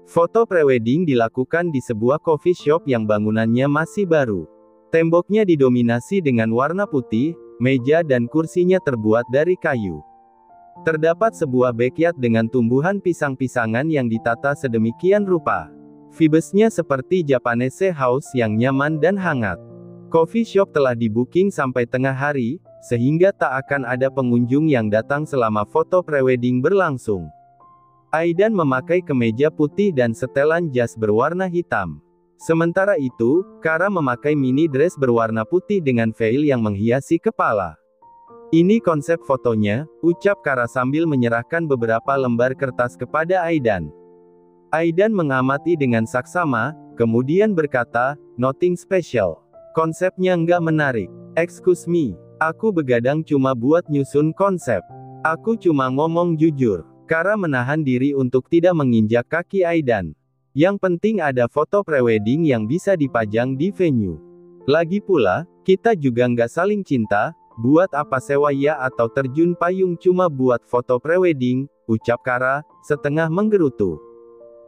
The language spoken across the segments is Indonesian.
Foto prewedding dilakukan di sebuah coffee shop yang bangunannya masih baru. Temboknya didominasi dengan warna putih, meja dan kursinya terbuat dari kayu. Terdapat sebuah backyard dengan tumbuhan pisang-pisangan yang ditata sedemikian rupa. Vibesnya seperti Japanese house yang nyaman dan hangat. Coffee shop telah di-booking sampai tengah hari, sehingga tak akan ada pengunjung yang datang selama foto prewedding berlangsung. Aidan memakai kemeja putih dan setelan jas berwarna hitam. Sementara itu, Kara memakai mini dress berwarna putih dengan veil yang menghiasi kepala. "Ini konsep fotonya," ucap Kara sambil menyerahkan beberapa lembar kertas kepada Aidan. Aidan mengamati dengan saksama, kemudian berkata, "Nothing special. Konsepnya nggak menarik. Excuse me, aku begadang cuma buat nyusun konsep. Aku cuma ngomong jujur." Kara menahan diri untuk tidak menginjak kaki Aidan. Yang penting ada foto prewedding yang bisa dipajang di venue. Lagi pula, kita juga nggak saling cinta, buat apa sewa ya atau terjun payung cuma buat foto prewedding, ucap Kara, setengah menggerutu.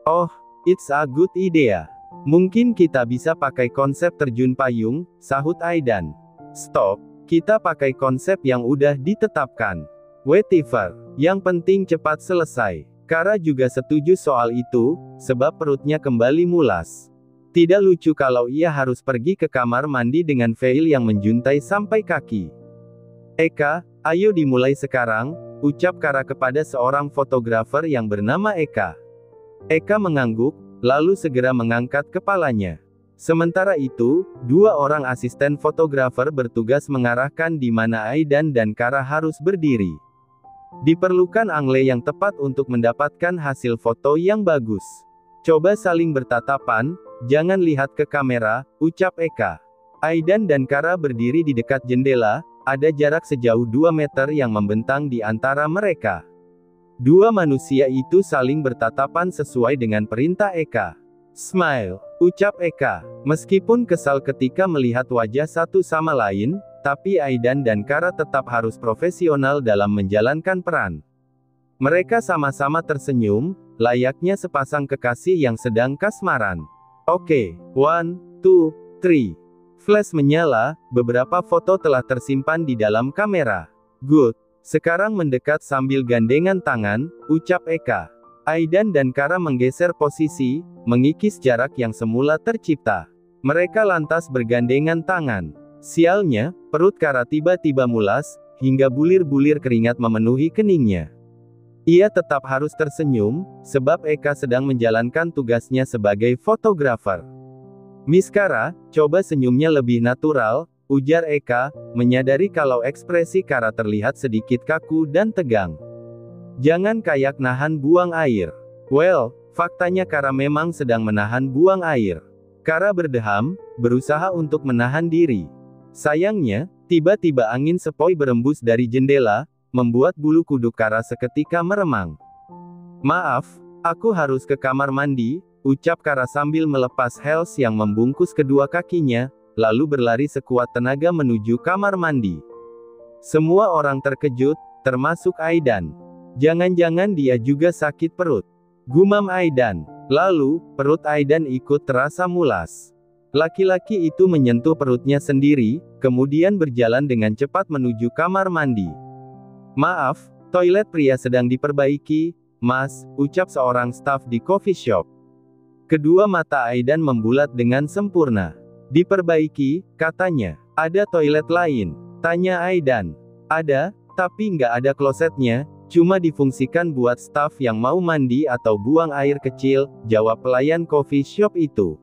"Oh, it's a good idea. Mungkin kita bisa pakai konsep terjun payung," sahut Aidan. "Stop, kita pakai konsep yang udah ditetapkan. Whatever, yang penting cepat selesai." Kara juga setuju soal itu, sebab perutnya kembali mulas. Tidak lucu kalau ia harus pergi ke kamar mandi dengan veil yang menjuntai sampai kaki. "Eka, ayo dimulai sekarang," ucap Kara kepada seorang fotografer yang bernama Eka. Eka mengangguk, lalu segera mengangkat kepalanya. Sementara itu, dua orang asisten fotografer bertugas mengarahkan di mana Aidan dan Kara harus berdiri. Diperlukan angle yang tepat untuk mendapatkan hasil foto yang bagus. "Coba saling bertatapan, jangan lihat ke kamera," ucap Eka. Aidan dan Kara berdiri di dekat jendela, ada jarak sejauh 2 meter yang membentang di antara mereka. Dua manusia itu saling bertatapan sesuai dengan perintah Eka. "Smile," ucap Eka. Meskipun kesal ketika melihat wajah satu sama lain, tapi Aidan dan Kara tetap harus profesional dalam menjalankan peran. Mereka sama-sama tersenyum, layaknya sepasang kekasih yang sedang kasmaran. "Oke, 1, 2, 3. Flash menyala, beberapa foto telah tersimpan di dalam kamera. "Good. Sekarang mendekat sambil gandengan tangan," ucap Eka. Aidan dan Kara menggeser posisi, mengikis jarak yang semula tercipta. Mereka lantas bergandengan tangan. Sialnya, perut Kara tiba-tiba mulas, hingga bulir-bulir keringat memenuhi keningnya. Ia tetap harus tersenyum, sebab Eka sedang menjalankan tugasnya sebagai fotografer. "Miss Kara, coba senyumnya lebih natural," ujar Eka, menyadari kalau ekspresi Kara terlihat sedikit kaku dan tegang. "Jangan kayak nahan buang air." "Well, faktanya Kara memang sedang menahan buang air." Kara berdeham, berusaha untuk menahan diri. Sayangnya, tiba-tiba angin sepoi berembus dari jendela, membuat bulu kuduk Kara seketika meremang. "Maaf, aku harus ke kamar mandi," ucap Kara sambil melepas heels yang membungkus kedua kakinya, lalu berlari sekuat tenaga menuju kamar mandi. Semua orang terkejut, termasuk Aidan. "Jangan-jangan dia juga sakit perut," gumam Aidan. Lalu, perut Aidan ikut terasa mulas. Laki-laki itu menyentuh perutnya sendiri, kemudian berjalan dengan cepat menuju kamar mandi. "Maaf, toilet pria sedang diperbaiki, Mas," ucap seorang staf di coffee shop. Kedua mata Aidan membulat dengan sempurna. "Diperbaiki," katanya. "Ada toilet lain?" tanya Aidan. "Ada, tapi nggak ada klosetnya, cuma difungsikan buat staf yang mau mandi atau buang air kecil," jawab pelayan coffee shop itu.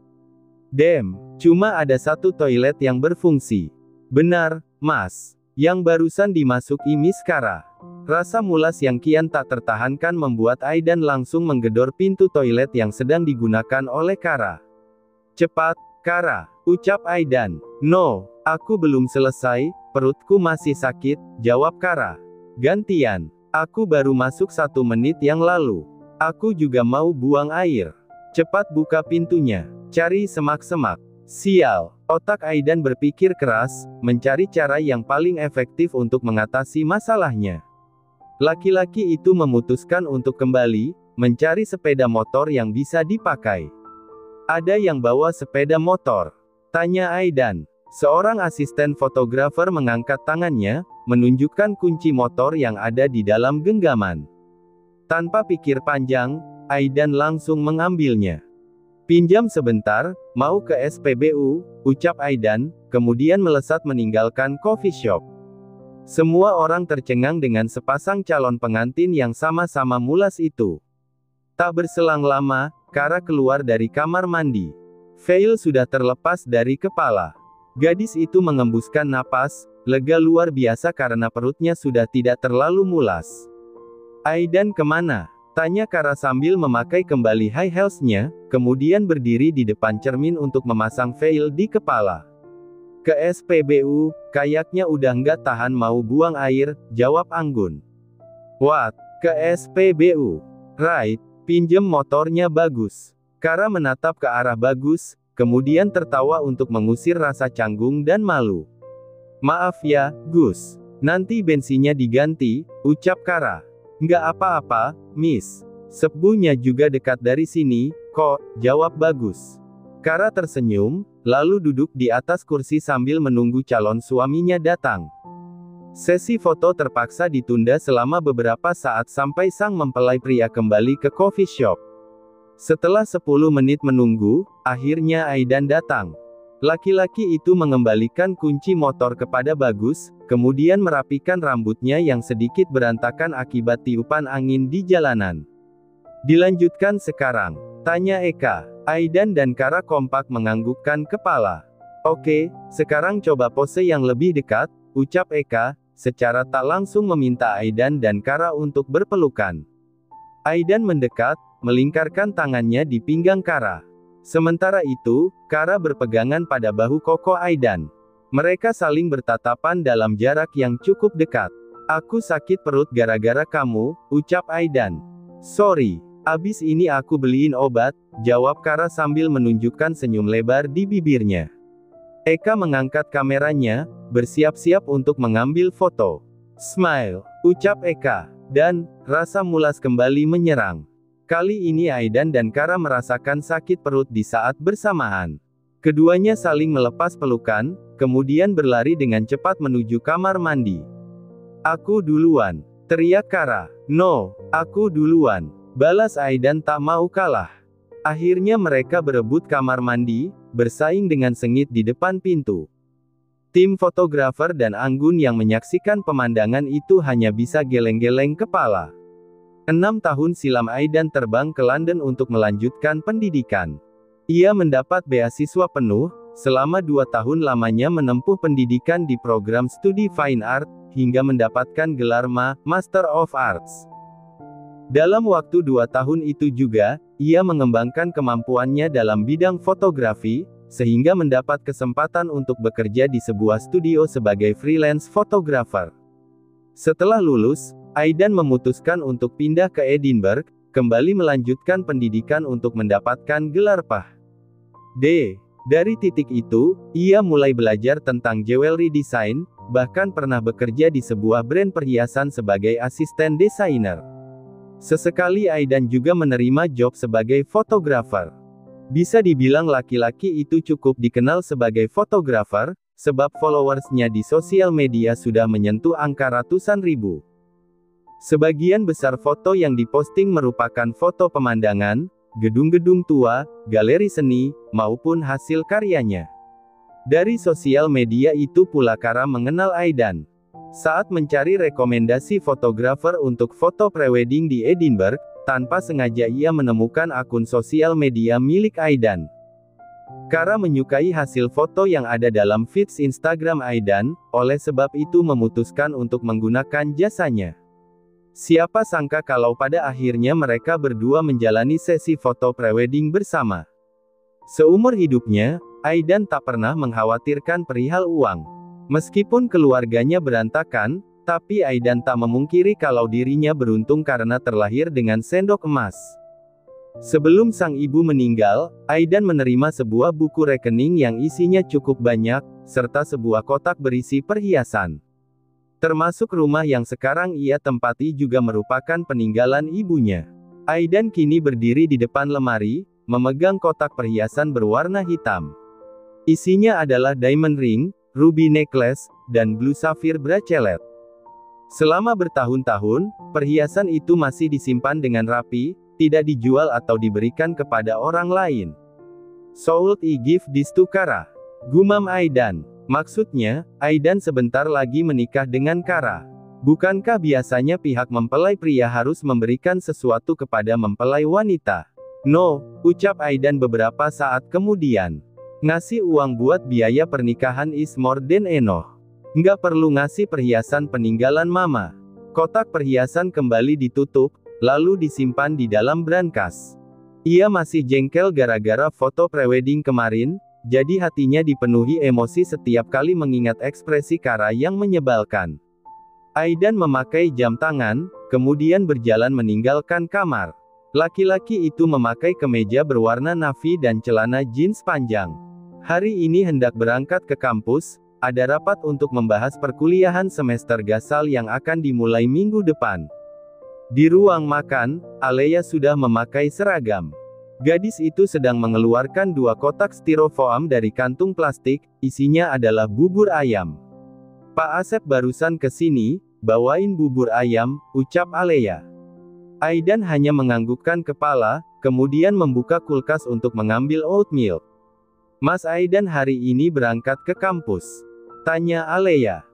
"Damn, cuma ada satu toilet yang berfungsi." "Benar, Mas. Yang barusan dimasuki Miss Kara." Rasa mulas yang kian tak tertahankan membuat Aidan langsung menggedor pintu toilet yang sedang digunakan oleh Kara. "Cepat, Kara," ucap Aidan. "No, aku belum selesai, perutku masih sakit," jawab Kara. "Gantian. Aku baru masuk 1 menit yang lalu. Aku juga mau buang air. Cepat buka pintunya. Cari semak-semak." Sial. Otak Aidan berpikir keras, mencari cara yang paling efektif untuk mengatasi masalahnya. Laki-laki itu memutuskan untuk kembali, mencari sepeda motor yang bisa dipakai. Ada yang bawa sepeda motor? Tanya Aidan. Seorang asisten fotografer mengangkat tangannya, menunjukkan kunci motor yang ada di dalam genggaman. Tanpa pikir panjang, Aidan langsung mengambilnya. Pinjam sebentar, mau ke SPBU, ucap Aidan, kemudian melesat meninggalkan coffee shop. Semua orang tercengang dengan sepasang calon pengantin yang sama-sama mulas itu. Tak berselang lama, Kara keluar dari kamar mandi. Veil sudah terlepas dari kepala. Gadis itu mengembuskan napas, lega luar biasa karena perutnya sudah tidak terlalu mulas. Aidan kemana? Tanya Kara sambil memakai kembali high heels-nya, kemudian berdiri di depan cermin untuk memasang veil di kepala. Ke SPBU, kayaknya udah nggak tahan mau buang air, jawab Anggun. What? Ke SPBU? Right, pinjem motornya Bagus. Kara menatap ke arah Bagus, kemudian tertawa untuk mengusir rasa canggung dan malu. Maaf ya, Gus. Nanti bensinnya diganti, ucap Kara. Nggak apa-apa, Miss. Sebunya juga dekat dari sini, kok, jawab Bagus. Kara tersenyum, lalu duduk di atas kursi sambil menunggu calon suaminya datang. Sesi foto terpaksa ditunda selama beberapa saat sampai sang mempelai pria kembali ke coffee shop. Setelah 10 menit menunggu, akhirnya Aidan datang. Laki-laki itu mengembalikan kunci motor kepada Bagus, kemudian merapikan rambutnya yang sedikit berantakan akibat tiupan angin di jalanan. Dilanjutkan sekarang? Tanya Eka. Aidan dan Kara kompak menganggukkan kepala. Oke, sekarang coba pose yang lebih dekat, ucap Eka, secara tak langsung meminta Aidan dan Kara untuk berpelukan. Aidan mendekat, melingkarkan tangannya di pinggang Kara. Sementara itu, Kara berpegangan pada bahu kokoh Aidan. Mereka saling bertatapan dalam jarak yang cukup dekat. Aku sakit perut gara-gara kamu, ucap Aidan. Sorry, abis ini aku beliin obat, jawab Kara sambil menunjukkan senyum lebar di bibirnya. Eka mengangkat kameranya, bersiap-siap untuk mengambil foto. Smile, ucap Eka, dan rasa mulas kembali menyerang. Kali ini Aidan dan Kara merasakan sakit perut di saat bersamaan. Keduanya saling melepas pelukan, kemudian berlari dengan cepat menuju kamar mandi. Aku duluan, teriak Kara. No, aku duluan, balas Aidan tak mau kalah. Akhirnya mereka berebut kamar mandi, bersaing dengan sengit di depan pintu. Tim fotografer dan Anggun yang menyaksikan pemandangan itu hanya bisa geleng-geleng kepala. 6 tahun silam Aidan terbang ke London untuk melanjutkan pendidikan. Ia mendapat beasiswa penuh, selama 2 tahun lamanya menempuh pendidikan di program studi Fine Art, hingga mendapatkan gelar Master of Arts. Dalam waktu 2 tahun itu juga, ia mengembangkan kemampuannya dalam bidang fotografi, sehingga mendapat kesempatan untuk bekerja di sebuah studio sebagai freelance photographer. Setelah lulus, Aidan memutuskan untuk pindah ke Edinburgh, kembali melanjutkan pendidikan untuk mendapatkan gelar Ph.D. Dari titik itu, ia mulai belajar tentang jewelry design, bahkan pernah bekerja di sebuah brand perhiasan sebagai asisten desainer. Sesekali Aidan juga menerima job sebagai fotografer. Bisa dibilang laki-laki itu cukup dikenal sebagai fotografer, sebab followersnya di sosial media sudah menyentuh angka ratusan ribu. Sebagian besar foto yang diposting merupakan foto pemandangan, gedung-gedung tua, galeri seni, maupun hasil karyanya. Dari sosial media itu pula Kara mengenal Aidan. Saat mencari rekomendasi fotografer untuk foto prewedding di Edinburgh, tanpa sengaja ia menemukan akun sosial media milik Aidan. Kara menyukai hasil foto yang ada dalam feeds Instagram Aidan, oleh sebab itu memutuskan untuk menggunakan jasanya. Siapa sangka kalau pada akhirnya mereka berdua menjalani sesi foto prewedding bersama. Seumur hidupnya, Aidan tak pernah mengkhawatirkan perihal uang. Meskipun keluarganya berantakan, tapi Aidan tak memungkiri kalau dirinya beruntung karena terlahir dengan sendok emas. Sebelum sang ibu meninggal, Aidan menerima sebuah buku rekening yang isinya cukup banyak, serta sebuah kotak berisi perhiasan. Termasuk rumah yang sekarang ia tempati juga merupakan peninggalan ibunya. Aidan kini berdiri di depan lemari, memegang kotak perhiasan berwarna hitam. Isinya adalah diamond ring, ruby necklace, dan blue sapphire bracelet. Selama bertahun-tahun, perhiasan itu masih disimpan dengan rapi, tidak dijual atau diberikan kepada orang lain. Sold I give this to Kara. Gumam Aidan. Maksudnya, Aidan sebentar lagi menikah dengan Kara. Bukankah biasanya pihak mempelai pria harus memberikan sesuatu kepada mempelai wanita? No, ucap Aidan beberapa saat kemudian. Ngasih uang buat biaya pernikahan is more than enough. Nggak perlu ngasih perhiasan peninggalan mama. Kotak perhiasan kembali ditutup, lalu disimpan di dalam brankas. Ia masih jengkel gara-gara foto prewedding kemarin, jadi hatinya dipenuhi emosi setiap kali mengingat ekspresi Kara yang menyebalkan. Aidan memakai jam tangan, kemudian berjalan meninggalkan kamar. Laki-laki itu memakai kemeja berwarna navy dan celana jeans panjang. Hari ini hendak berangkat ke kampus, ada rapat untuk membahas perkuliahan semester gasal yang akan dimulai minggu depan. Di ruang makan, Alea sudah memakai seragam. Gadis itu sedang mengeluarkan 2 kotak styrofoam dari kantung plastik, isinya adalah bubur ayam. Pak Asep barusan ke sini, bawain bubur ayam, ucap Alea. Aidan hanya menganggukkan kepala, kemudian membuka kulkas untuk mengambil oatmeal. Mas Aidan hari ini berangkat ke kampus? Tanya Alea.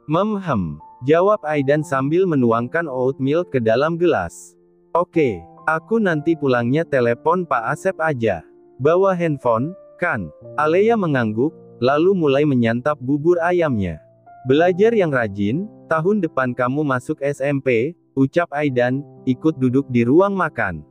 Jawab Aidan sambil menuangkan oatmeal ke dalam gelas. Oke, aku nanti pulangnya telepon Pak Asep aja. Bawa handphone, kan? Alea mengangguk, lalu mulai menyantap bubur ayamnya. Belajar yang rajin, tahun depan kamu masuk SMP, ucap Aidan, ikut duduk di ruang makan.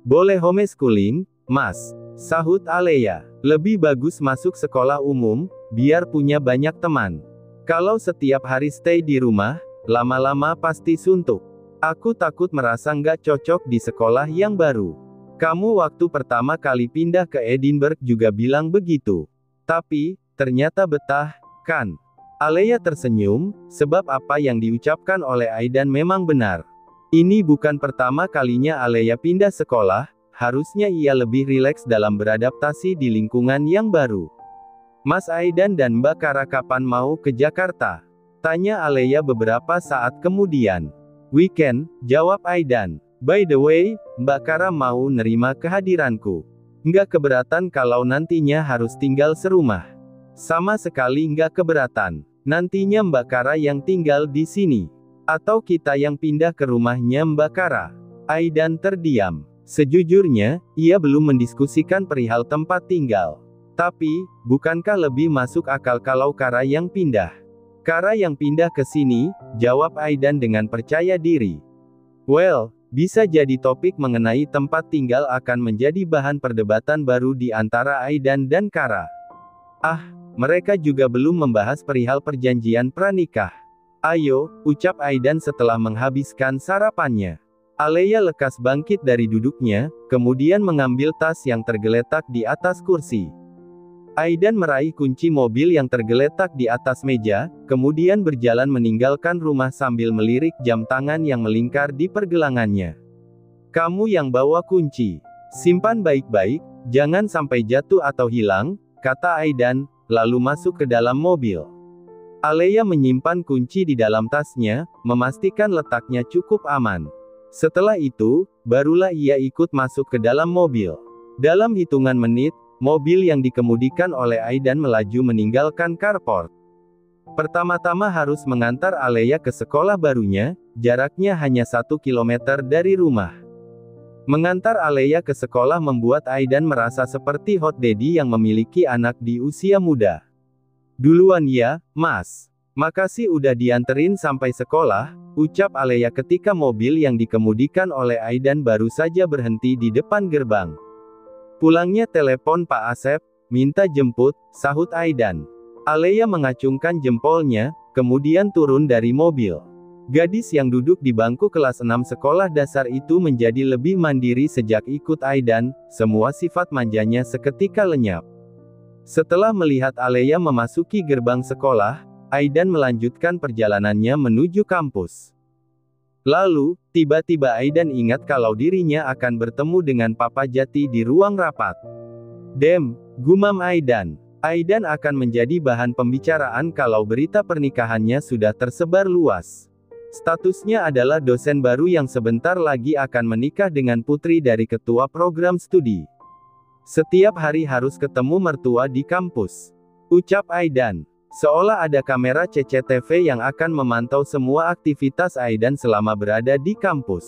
Boleh homeschooling, Mas, sahut Alea. Lebih bagus masuk sekolah umum, biar punya banyak teman. Kalau setiap hari stay di rumah, lama-lama pasti suntuk. Aku takut merasa nggak cocok di sekolah yang baru. Kamu waktu pertama kali pindah ke Edinburgh juga bilang begitu. Tapi, ternyata betah, kan? Alea tersenyum, sebab apa yang diucapkan oleh Aidan memang benar. Ini bukan pertama kalinya Alea pindah sekolah, harusnya ia lebih rileks dalam beradaptasi di lingkungan yang baru. Mas Aidan dan Mbak Kara kapan mau ke Jakarta? Tanya Alea beberapa saat kemudian. Weekend, jawab Aidan. By the way, Mbak Kara mau nerima kehadiranku. Nggak keberatan kalau nantinya harus tinggal serumah. Sama sekali nggak keberatan. Nantinya Mbak Kara yang tinggal di sini. Atau kita yang pindah ke rumahnya Mbak Kara. Aidan terdiam. Sejujurnya, ia belum mendiskusikan perihal tempat tinggal. Tapi, bukankah lebih masuk akal kalau Kara yang pindah? Kara yang pindah ke sini, jawab Aidan dengan percaya diri. Well, bisa jadi topik mengenai tempat tinggal akan menjadi bahan perdebatan baru di antara Aidan dan Kara. Mereka juga belum membahas perihal perjanjian pranikah. Ayo, ucap Aidan setelah menghabiskan sarapannya. Alea lekas bangkit dari duduknya, kemudian mengambil tas yang tergeletak di atas kursi. Aidan meraih kunci mobil yang tergeletak di atas meja, kemudian berjalan meninggalkan rumah sambil melirik jam tangan yang melingkar di pergelangannya. Kamu yang bawa kunci. Simpan baik-baik, jangan sampai jatuh atau hilang, kata Aidan, lalu masuk ke dalam mobil. Alea menyimpan kunci di dalam tasnya, memastikan letaknya cukup aman. Setelah itu, barulah ia ikut masuk ke dalam mobil. Dalam hitungan menit, mobil yang dikemudikan oleh Aidan melaju meninggalkan carport. Pertama-tama harus mengantar Alea ke sekolah barunya, jaraknya hanya 1 kilometer dari rumah. Mengantar Alea ke sekolah membuat Aidan merasa seperti hot daddy yang memiliki anak di usia muda. Duluan ya, Mas. Makasih udah dianterin sampai sekolah, ucap Alea ketika mobil yang dikemudikan oleh Aidan baru saja berhenti di depan gerbang. Pulangnya telepon Pak Asep, minta jemput, sahut Aidan. Alea mengacungkan jempolnya, kemudian turun dari mobil. Gadis yang duduk di bangku kelas 6 sekolah dasar itu menjadi lebih mandiri sejak ikut Aidan, semua sifat manjanya seketika lenyap. Setelah melihat Alea memasuki gerbang sekolah, Aidan melanjutkan perjalanannya menuju kampus. Lalu, tiba-tiba Aidan ingat kalau dirinya akan bertemu dengan Papa Jati di ruang rapat. Gumam Aidan. Aidan akan menjadi bahan pembicaraan kalau berita pernikahannya sudah tersebar luas. Statusnya adalah dosen baru yang sebentar lagi akan menikah dengan putri dari ketua program studi. Setiap hari harus ketemu mertua di kampus, ucap Aidan. Seolah ada kamera CCTV yang akan memantau semua aktivitas Aidan selama berada di kampus.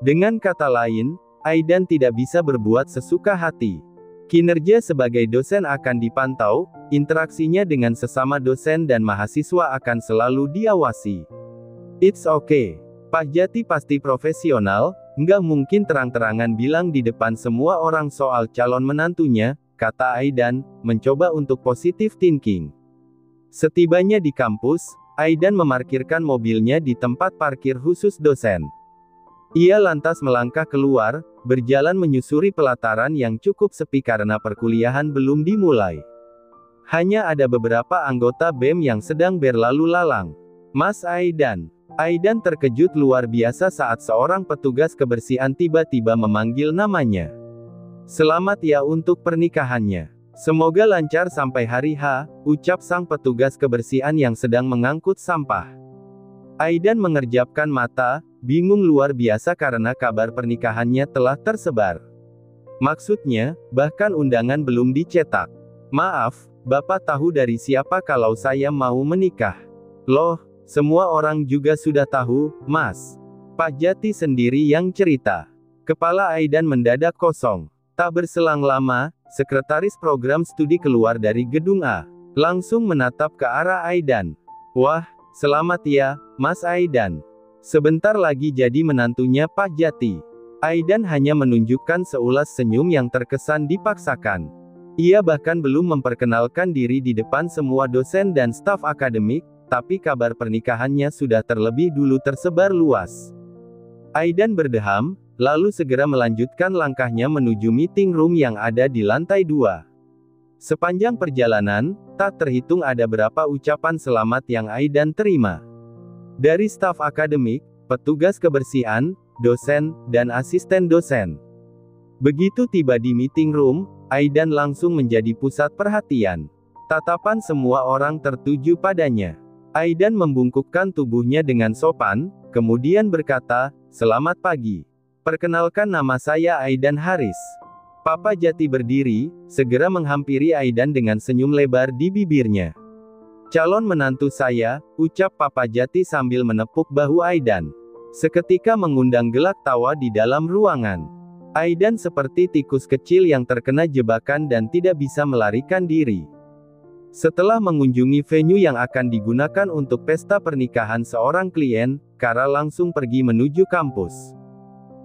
Dengan kata lain, Aidan tidak bisa berbuat sesuka hati. Kinerja sebagai dosen akan dipantau, interaksinya dengan sesama dosen dan mahasiswa akan selalu diawasi. It's okay. Pak Jati pasti profesional, nggak mungkin terang-terangan bilang di depan semua orang soal calon menantunya, kata Aidan, mencoba untuk positive thinking. Setibanya di kampus, Aidan memarkirkan mobilnya di tempat parkir khusus dosen. Ia lantas melangkah keluar, berjalan menyusuri pelataran yang cukup sepi karena perkuliahan belum dimulai. Hanya ada beberapa anggota BEM yang sedang berlalu lalang. Mas Aidan. Aidan terkejut luar biasa saat seorang petugas kebersihan tiba-tiba memanggil namanya. Selamat ya untuk pernikahannya. Semoga lancar sampai hari H, ucap sang petugas kebersihan yang sedang mengangkut sampah. Aidan mengerjapkan mata, bingung luar biasa karena kabar pernikahannya telah tersebar. Maksudnya, bahkan undangan belum dicetak. Maaf, Bapak tahu dari siapa kalau saya mau menikah? Loh, semua orang juga sudah tahu, Mas. Pak Jati sendiri yang cerita. Kepala Aidan mendadak kosong. Tak berselang lama, sekretaris program studi keluar dari gedung A. Langsung menatap ke arah Aidan. Wah, selamat ya, Mas Aidan. Sebentar lagi jadi menantunya Pak Jati. Aidan hanya menunjukkan seulas senyum yang terkesan dipaksakan. Ia bahkan belum memperkenalkan diri di depan semua dosen dan staf akademik, tapi kabar pernikahannya sudah terlebih dulu tersebar luas. Aidan berdeham, lalu segera melanjutkan langkahnya menuju meeting room yang ada di lantai 2. Sepanjang perjalanan, tak terhitung ada berapa ucapan selamat yang Aidan terima. Dari staf akademik, petugas kebersihan, dosen, dan asisten dosen. Begitu tiba di meeting room, Aidan langsung menjadi pusat perhatian. Tatapan semua orang tertuju padanya. Aidan membungkukkan tubuhnya dengan sopan, kemudian berkata, "Selamat pagi. Perkenalkan nama saya Aidan Haris." Papa Jati berdiri, segera menghampiri Aidan dengan senyum lebar di bibirnya. "Calon menantu saya," ucap Papa Jati sambil menepuk bahu Aidan. Seketika mengundang gelak tawa di dalam ruangan. Aidan seperti tikus kecil yang terkena jebakan dan tidak bisa melarikan diri. Setelah mengunjungi venue yang akan digunakan untuk pesta pernikahan seorang klien, Kara langsung pergi menuju kampus.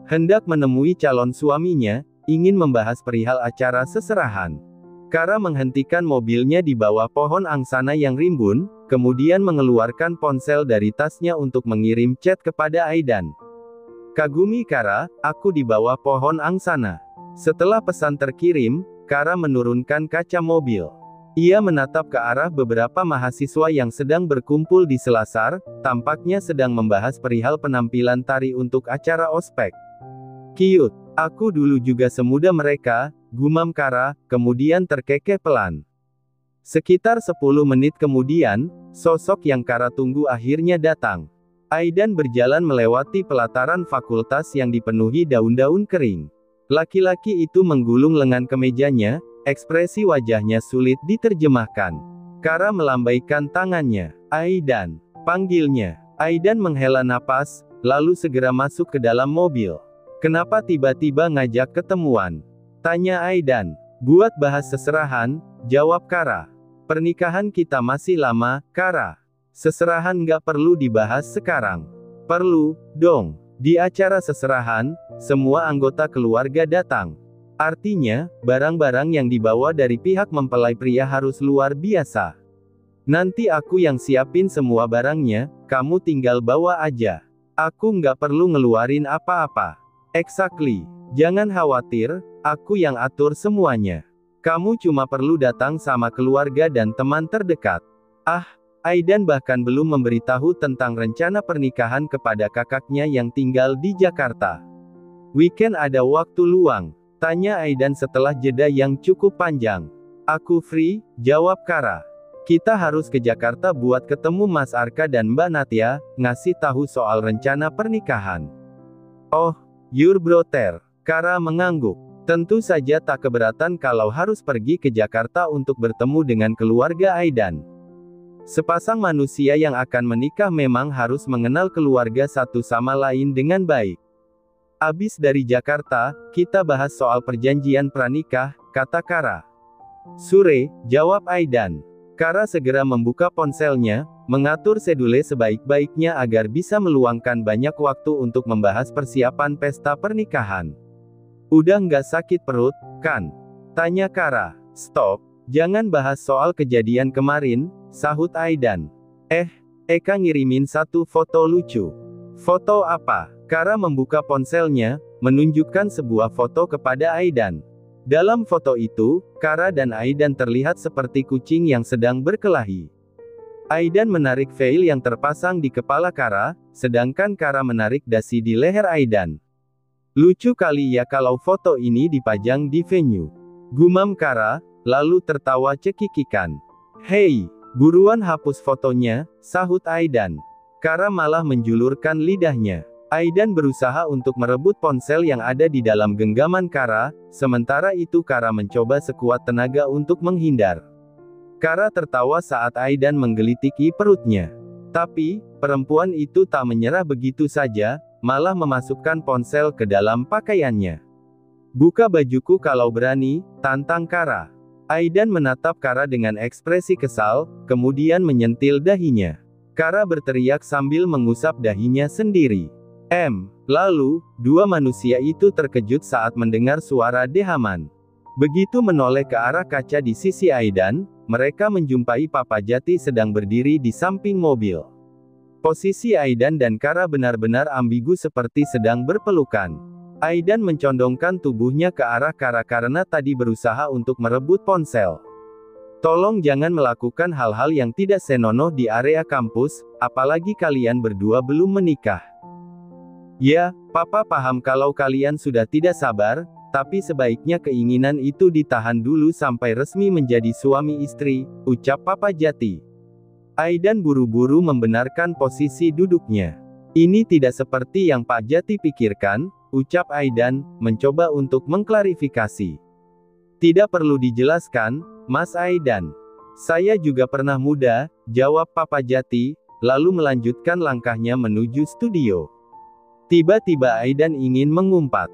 Hendak menemui calon suaminya, ingin membahas perihal acara seserahan. Kara menghentikan mobilnya di bawah pohon angsana yang rimbun, kemudian mengeluarkan ponsel dari tasnya untuk mengirim chat kepada Aidan. "Kagumi Kara, aku di bawah pohon angsana." Setelah pesan terkirim, Kara menurunkan kaca mobil. Ia menatap ke arah beberapa mahasiswa yang sedang berkumpul di selasar, tampaknya sedang membahas perihal penampilan tari untuk acara ospek. "Cute. Aku dulu juga semuda mereka," gumam Kara, kemudian terkekeh pelan. Sekitar 10 menit kemudian, sosok yang Kara tunggu akhirnya datang. Aidan berjalan melewati pelataran fakultas yang dipenuhi daun-daun kering. Laki-laki itu menggulung lengan kemejanya, ekspresi wajahnya sulit diterjemahkan. Kara melambaikan tangannya. "Aidan," panggilnya. Aidan menghela napas, lalu segera masuk ke dalam mobil. "Kenapa tiba-tiba ngajak ketemuan?" tanya Aidan. "Buat bahas seserahan," jawab Kara. "Pernikahan kita masih lama, Kara. Seserahan nggak perlu dibahas sekarang." "Perlu, dong. Di acara seserahan, semua anggota keluarga datang. Artinya, barang-barang yang dibawa dari pihak mempelai pria harus luar biasa. Nanti aku yang siapin semua barangnya, kamu tinggal bawa aja. Aku nggak perlu ngeluarin apa-apa." "Exactly. Jangan khawatir, aku yang atur semuanya. Kamu cuma perlu datang sama keluarga dan teman terdekat." "Ah," Aidan bahkan belum memberitahu tentang rencana pernikahan kepada kakaknya yang tinggal di Jakarta. "Weekend ada waktu luang?" tanya Aidan setelah jeda yang cukup panjang. "Aku free," jawab Kara. "Kita harus ke Jakarta buat ketemu Mas Arka dan Mbak Natya, ngasih tahu soal rencana pernikahan." "Oh, your brother." Kara mengangguk. Tentu saja tak keberatan kalau harus pergi ke Jakarta untuk bertemu dengan keluarga Aidan. Sepasang manusia yang akan menikah memang harus mengenal keluarga satu sama lain dengan baik. "Abis dari Jakarta, kita bahas soal perjanjian pranikah," kata Kara. "Sure," jawab Aidan. Kara segera membuka ponselnya, mengatur sedule sebaik-baiknya agar bisa meluangkan banyak waktu untuk membahas persiapan pesta pernikahan. "Udah nggak sakit perut, kan?" tanya Kara. "Stop, jangan bahas soal kejadian kemarin," sahut Aidan. Eka ngirimin satu foto lucu." "Foto apa?" Kara membuka ponselnya, menunjukkan sebuah foto kepada Aidan. Dalam foto itu, Kara dan Aidan terlihat seperti kucing yang sedang berkelahi. Aidan menarik veil yang terpasang di kepala Kara, sedangkan Kara menarik dasi di leher Aidan. "Lucu kali ya kalau foto ini dipajang di venue," gumam Kara, lalu tertawa cekikikan. "Hei, buruan hapus fotonya," sahut Aidan. Kara malah menjulurkan lidahnya. Aidan berusaha untuk merebut ponsel yang ada di dalam genggaman Kara, sementara itu Kara mencoba sekuat tenaga untuk menghindar. Kara tertawa saat Aidan menggelitiki perutnya. Tapi, perempuan itu tak menyerah begitu saja, malah memasukkan ponsel ke dalam pakaiannya. "Buka bajuku kalau berani," tantang Kara. Aidan menatap Kara dengan ekspresi kesal, kemudian menyentil dahinya. Kara berteriak sambil mengusap dahinya sendiri. Lalu, dua manusia itu terkejut saat mendengar suara dehaman. Begitu menoleh ke arah kaca di sisi Aidan, mereka menjumpai Papa Jati sedang berdiri di samping mobil. Posisi Aidan dan Kara benar-benar ambigu seperti sedang berpelukan. Aidan mencondongkan tubuhnya ke arah Kara karena tadi berusaha untuk merebut ponsel. "Tolong jangan melakukan hal-hal yang tidak senonoh di area kampus, apalagi kalian berdua belum menikah." "Ya, Papa paham kalau kalian sudah tidak sabar, tapi sebaiknya keinginan itu ditahan dulu sampai resmi menjadi suami istri," ucap Papa Jati. Aidan buru-buru membenarkan posisi duduknya. "Ini tidak seperti yang Pak Jati pikirkan," ucap Aidan, mencoba untuk mengklarifikasi. "Tidak perlu dijelaskan, Mas Aidan. Saya juga pernah muda," jawab Papa Jati, lalu melanjutkan langkahnya menuju studio. Tiba-tiba Aidan ingin mengumpat.